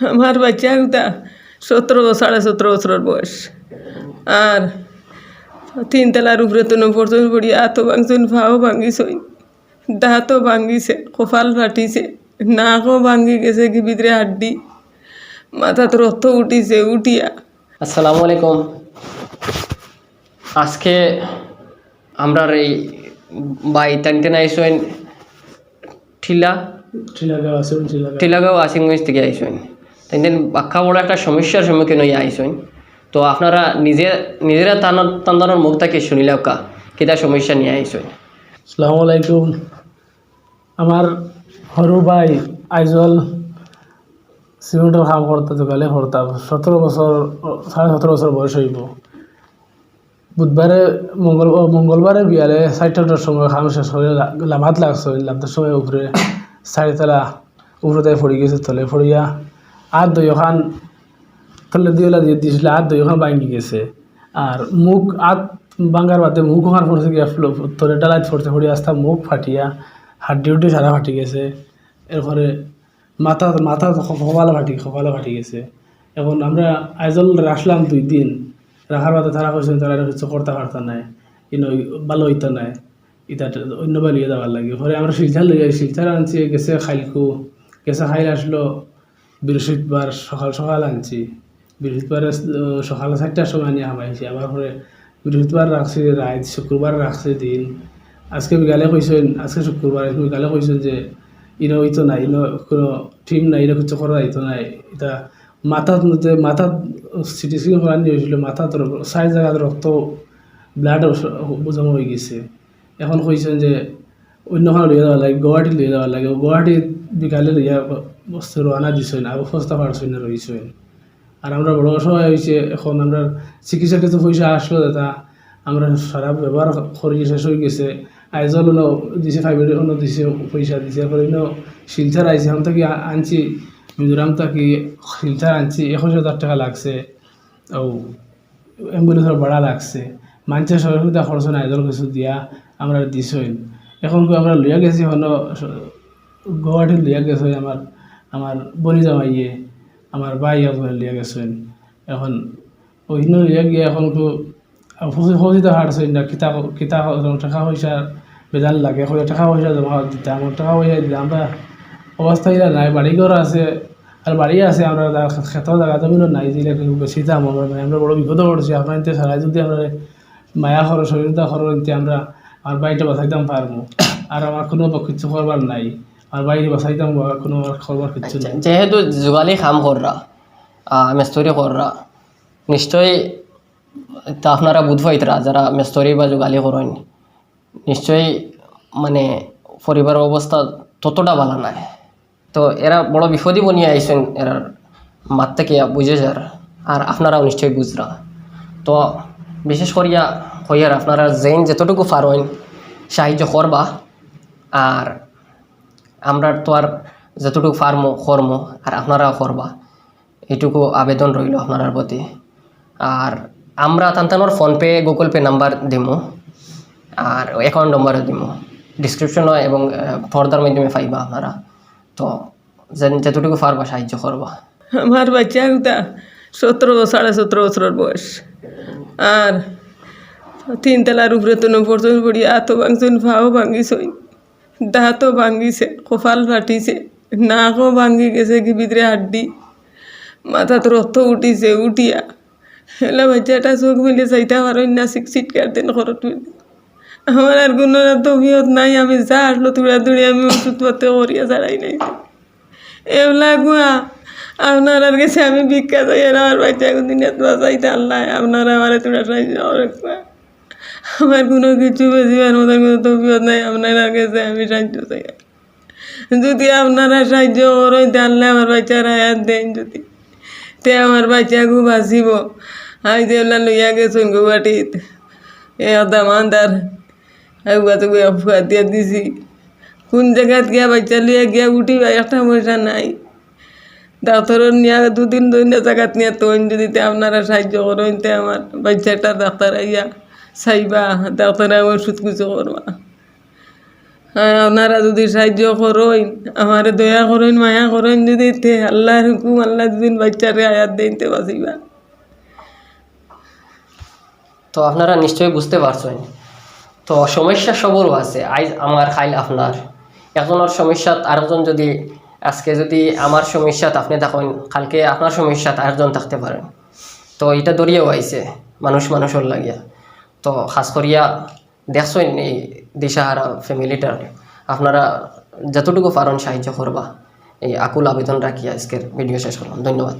আমার বাচ্চা একটা 17 সাড়ে 17 বছরের বয়স। আর 3 তলার উপরে তো পর্যন্ত পড়ি হাতও ভাঙছেন, পাও ভাঙিছই, দাঁতও ভাঙিছে, কপাল ফাটিছে, নাকও ভাঙি গেছে, কি ভিতরে হাড্ডি, মাথাত রক্ত উঠিছে উঠিয়া। আসসালামু আলাইকুম। আজকে আমরা এই বাই টানতে আইসেন টিলাগাঁও আসিংগঞ্জ থেকে আইসেন। তাই বাক্কা বড় একটা সমস্যার সম্মুখীন হয়ে আইসেন। তো আপনারা নিজেরা তান্দানোর মুখ থেকে শুনিলাও কিতা সমস্যা নিয়ে আইসেন। আসসালামু আলাইকুম। আমার সৰু ভাই আইজল সিমেন্টের কাম করতে দোকানে করতাম। 17 বছর বয়স হইব। বুধবারে মঙ্গলবারে বিয়ালে 4টার সময় কাম শেষ করে লামাত লাগছে। লামতার সময় উপরে 4তলা উপরে পড়ে গেছে, তলে পড়িয়া আর দুই ওখান তলে দিয়েলা দিয়ে দিয়েছিল, আর দুই ওখান ভাঙি গেছে। আর মুখ আত ভাঙার বাদে মুখ ওখান পড়ছে গিয়ে তলে ডালাইত পড়তে পড়িয়া আসতা মুখ ফাটিয়া হাড্ডি উড্ডি সারা ফাটি গেছে। এরপরে মাথা কপালে ফাটি গেছে। এখন আমরা আইজল রাখলাম 2 দিন। রাখার বাদে তারা কইছেন তারা কিছু করতে পারতাম নাই, ভালো হইতো নাই, এটা অন্য বালিয়ে দেওয়ার লাগে। পরে আমরা শিলচার আনছি, গেছে খাইলকু, গেছে খাইল আসলো বৃহস্পতিবার সকাল আনছি। বৃহস্পতিবারে সকাল 4টার সময় নিয়ে হামাইছি। আবার পরে বৃহস্পতিবার রাখছি রাত, শুক্রবার রাখছি দিন। আজকে বিকালে কইছেন, আজকে শুক্রবার বিকালে কইছেন যে হইতো নাই, কোনো টিম নাই, কিছু করা যাইতো নাই। এটা মাথার সিটি স্ক্যান করা নিয়ে হয়েছিল, মাথার 4 জায়গায় রক্ত ব্লাড জমা হয়ে গেছে। এখন কইছেন যে অন্যখানে লিয়ে যাওয়ার লাগে, গুয়াহাটি লিয়ে যাওয়ার লাগে। গুয়াহাটির বিকালে লিয়া বস্তু রওনা দিছেন, আবার সস্তা পারছেন না রয়েছেন। আর আমরা বড় অসহায় হয়েছে। এখন আমরা চিকিৎসার কিছু পয়সা আসলো, দাদা আমরা সারা ব্যবহার করি শেষ হয়ে গেছে। আইজল দিছে 5 দিছে পয়সা দিছে। এরপরে শিলচার আইছে, এখন থেকে আনছি মিজোরাম থেকে শিলচার আনছি। 21,000 টাকা লাগছে। ও অ্যাম্বুলেন্সের ভাড়া লাগছে। মানুষের সহযোগিতা খরচ না আইজল কিছু দিয়া আমরা দিছই। এখন আমরা লইয়া গেছি, গুয়াহাটি লইয়া গেছে আমার বনি জামাইয়ে, আমার ভাই লিয়া গেছেন। এখন ওইখানে লিয়া গিয়ে এখন ফসিতে হারছে না, কিতা টাকা পয়সা বেজাল লাগে। টাকা পয়সা জমা দিতাম, টাকা পয়সা দিতাম। আমরা অবস্থা ইলা নাই, বাড়িঘর আছে আর বাড়ি আছে, আমরা খেত জায়গা জমিনও নাই, যে বেশি দাম আমরা বড় বিপদে পড়ছি। আপনার সারাই যদি আমরা মায়া খরচ শরীরতা খরচ দিতে আমরা আমার বাড়িটা বাঁচাইতাম পারবো। আর আমার কোনো কিছু করবার নাই, আর বাইরে বাঁচাইতাম কোনো করবার কিছু নাই। যেহেতু যোগালি কাম কররা, মেস্তরি কররা, নিশ্চয়ই তা আপনারা বুধ পাইতরা যারা মেস্তরি বা যোগালি করেন, নিশ্চয়ই মানে পরিবারের অবস্থা ততটা ভালো নাই। তো এরা বড় বিপদই বনিয়ে আইসেন, এরা মাত থেকে বুঝে যার। আর আপনারাও নিশ্চয়ই বুঝরা। তো বিশেষ করিয়া হইয়ার আপনারা যতটুকু পারেন সাহায্য করবা। আর আমরা তো আর যতটুকু পারমো কর্ম, আর আপনারাও করবা, এটুকু আবেদন রইল আপনার প্রতি। আর আমরা তান্তানোর ফোনপে গুগল পে নাম্বার দিব, আর অ্যাকাউন্ট নম্বরও দিব ডিসক্রিপশনও, এবং পর্দার মাধ্যমে পাইবা আপনারা। তো যতটুকু পারবা সাহায্য করবা। আমার বাচ্চা একটা 17 সাড়ে 17 বছরের বয়স। আর 3তলার উপরে তো পর্যন্ত পড়ি হাতও ভাঙছেন, পাও ভাঙিছই, দাঁতও ভাঙিছে, কপাল ফাটিছে, নাকও ভাঙি গেছে, কি ভিতরে হাড্ডি, মাথাত রক্ত উঠিছে উঠিয়া। এলা বাচ্চাটা চোখ মিলে চাইতে পারেন না, চিৎকার দেন খরচ। আমার আর কোনো তবিয়ত নাই, আমি যা আসলো দৌড়ি আমি ওষুধপত্র করিয়া ছাড়াই নাই। এগুলা গুয়া আপনার আর গেছে আমি ভিক্ষা চাই, আমার বাচ্চা কোনদিন এত চাইতে আল্লাহ আপনারা আমার তোরা সাহায্য করে। আমার কোনো কিছু বেশিবার মতো কোনো তবিয়ত নাই, আপনারা গেছে আমি সাহায্য চাই। যদি আপনারা সাহায্য করেন আল্লাহ আমার বাচ্চার হায়াত দেন, যদি তে আমার বাচ্চাকে বাঁচিব। আই যে লইয়া গেছেন গুয়াহাটিত, দামানদার ফুয়া দিয়া দিছি। কোন জায়গাত গিয়া বাচ্চা লইয়া গিয়া উঠিবা, একটা পয়সা নাই। ডাক্তারের নিয়ে 2 দিন জায়গাত নিয়ে তৈন, যদি আপনারা সাহায্য করেন তে আমার বাচ্চাটা ডাক্তার আইয়া চাইবা, ডাক্তারে ওষুধ কিছু করবা। ওনারা যদি সাহায্য করেন, আমারে দয়া করেন, মায়া করেন, যদি তে আল্লাহর হুকুম, আল্লাহ দুদিন বাচ্চারে আয়াত দিনতে বাঁচিবা। তো আপনারা নিশ্চয়ই বুঝতে পারছেন। তো সমস্যা সবরও আছে, আজ আমার খাইল আপনার, একজনের সমস্যাত আরেকজন যদি, আজকে যদি আমার সমস্যাত আপনি থাকেন, কালকে আপনার সমস্যাত আরেকজন থাকতে পারেন। তো এটা দরিয়াও আইছে মানুষ মানুষের লাগিয়া। তো খাস করিয়া দেখছেন এই দিশাহারা ফ্যামিলিটার, আপনারা যতটুকু পারেন সাহায্য করবা, এই আকুল আবেদন রাখিয়া আজকের ভিডিও শেষ করলাম। ধন্যবাদ।